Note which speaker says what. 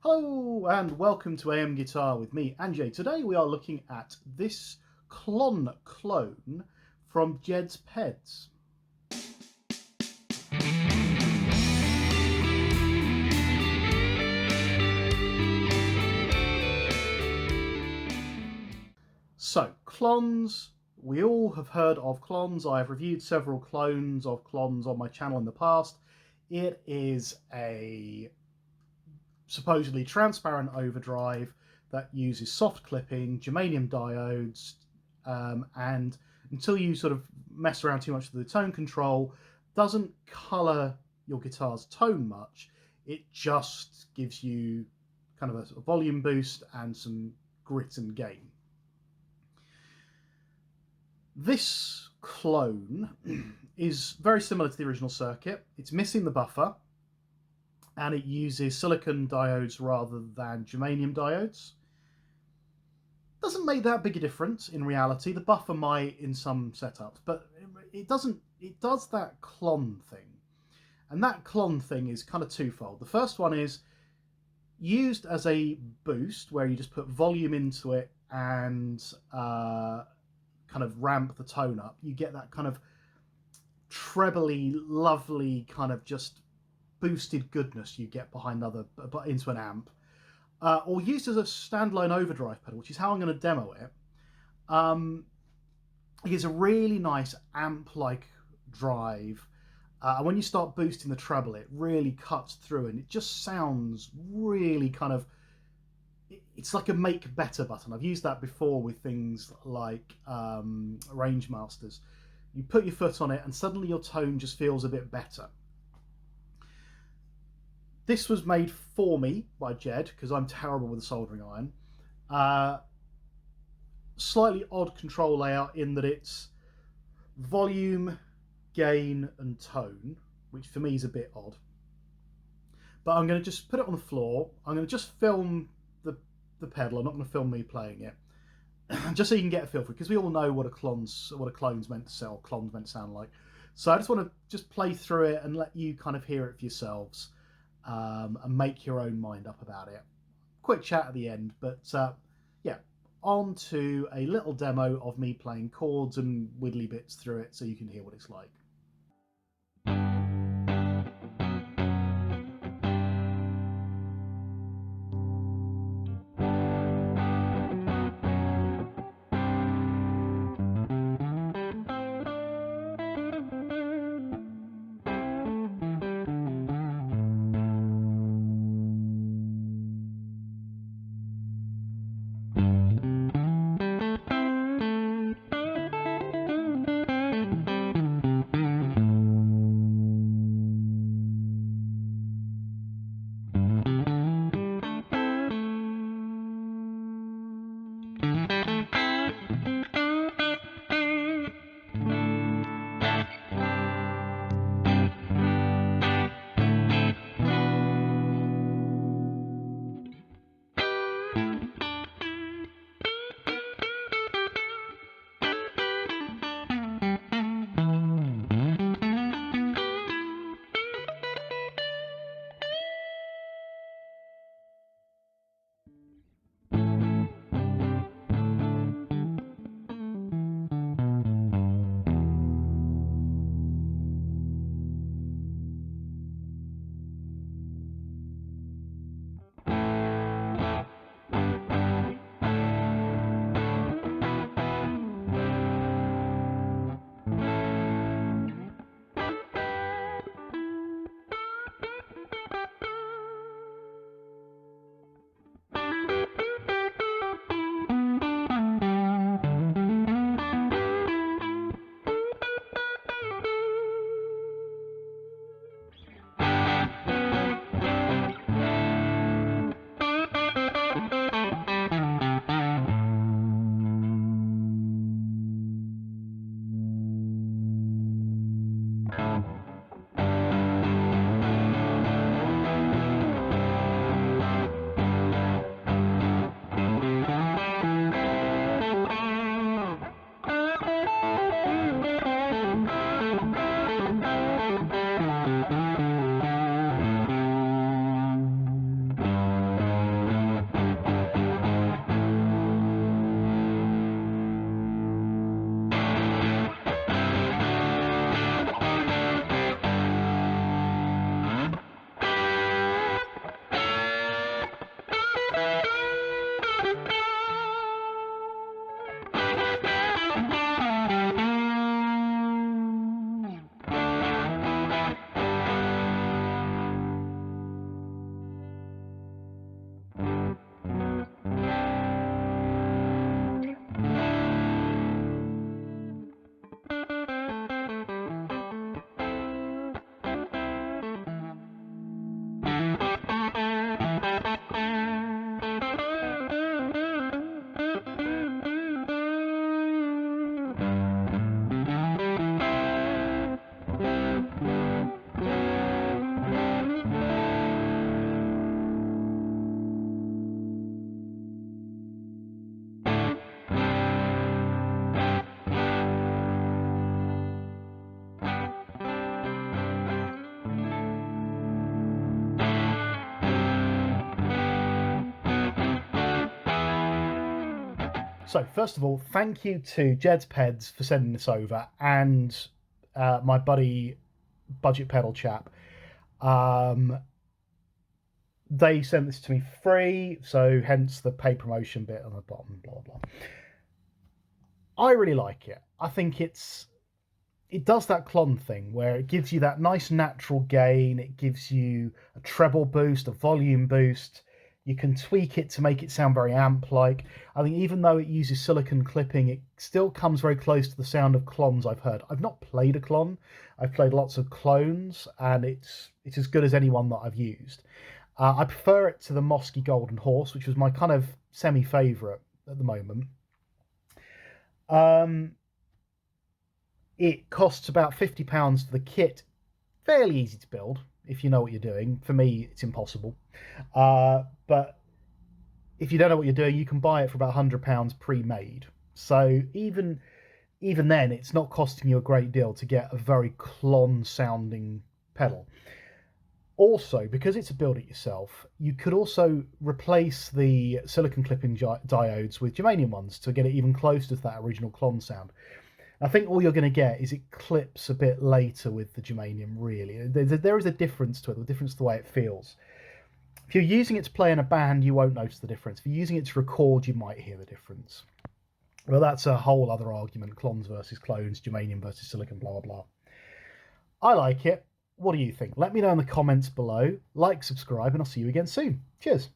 Speaker 1: Hello and welcome to AM Guitar with me, Anjay. Today we are looking at this Klon Klone from Jeds Peds. So, clones, we all have heard of clones. I have reviewed several clones of clones on my channel in the past. It is a supposedly transparent overdrive that uses soft clipping, germanium diodes, and until you sort of mess around too much with the tone control, doesn't color your guitar's tone much. It just gives you kind of a volume boost and some grit and gain. This clone is very similar to the original circuit. It's missing the buffer, and it uses silicon diodes rather than germanium diodes. Doesn't make that big a difference in reality. The buffer might in some setups, but it doesn't. It does that clone thing, and that clone thing is kind of twofold. The first one is used as a boost, where you just put volume into it and kind of ramp the tone up. You get that kind of trebly, lovely kind of just boosted goodness you get behind into an amp, or used as a standalone overdrive pedal, which is how I'm going to demo it. It gives a really nice amp-like drive, and when you start boosting the treble, it really cuts through, and it just sounds really kind of. It's like a make better button. I've used that before with things like Range Masters. You put your foot on it, and suddenly your tone just feels a bit better. This was made for me by Jed, because I'm terrible with a soldering iron. Slightly odd control layout in that it's volume, gain, and tone, which for me is a bit odd. But I'm going to just put it on the floor. I'm going to just film the pedal. I'm not going to film me playing it, just so you can get a feel for it, because we all know what a clone's meant to sell, clone's meant to sound like. So I just want to just play through it and let you kind of hear it for yourselves. And make your own mind up about it. Quick chat at the end, but yeah, on to a little demo of me playing chords and widdly bits through it so you can hear what it's like. So, first of all, thank you to Jeds Peds for sending this over, and my buddy Budget Pedal Chap. They sent this to me free, so hence the paid promotion bit on the bottom, blah, blah. I really like it. I think it does that Klon thing where it gives you that nice natural gain, it gives you a treble boost, a volume boost. You can tweak it to make it sound very amp-like. I think even though it uses silicon clipping, it still comes very close to the sound of Klons I've heard. I've not played a Klon. I've played lots of clones, and it's as good as anyone that I've used. I prefer it to the Mosky Golden Horse, which was my kind of semi-favourite at the moment. It costs about £50 for the kit. Fairly easy to build if you know what you're doing. For me, it's impossible. But if you don't know what you're doing, you can buy it for about £100 pre-made. So even then, it's not costing you a great deal to get a very Klon-sounding pedal. Also, because it's a build-it-yourself, you could also replace the silicon clipping diodes with germanium ones to get it even closer to that original Klon sound. I think all you're going to get is it clips a bit later with the germanium, really. There is a difference to it, a difference to the way it feels. If you're using it to play in a band, you won't notice the difference. If you're using it to record, you might hear the difference. Well, that's a whole other argument. Klons versus clones, germanium versus silicon, blah, blah, blah. I like it. What do you think? Let me know in the comments below. Like, subscribe, and I'll see you again soon. Cheers.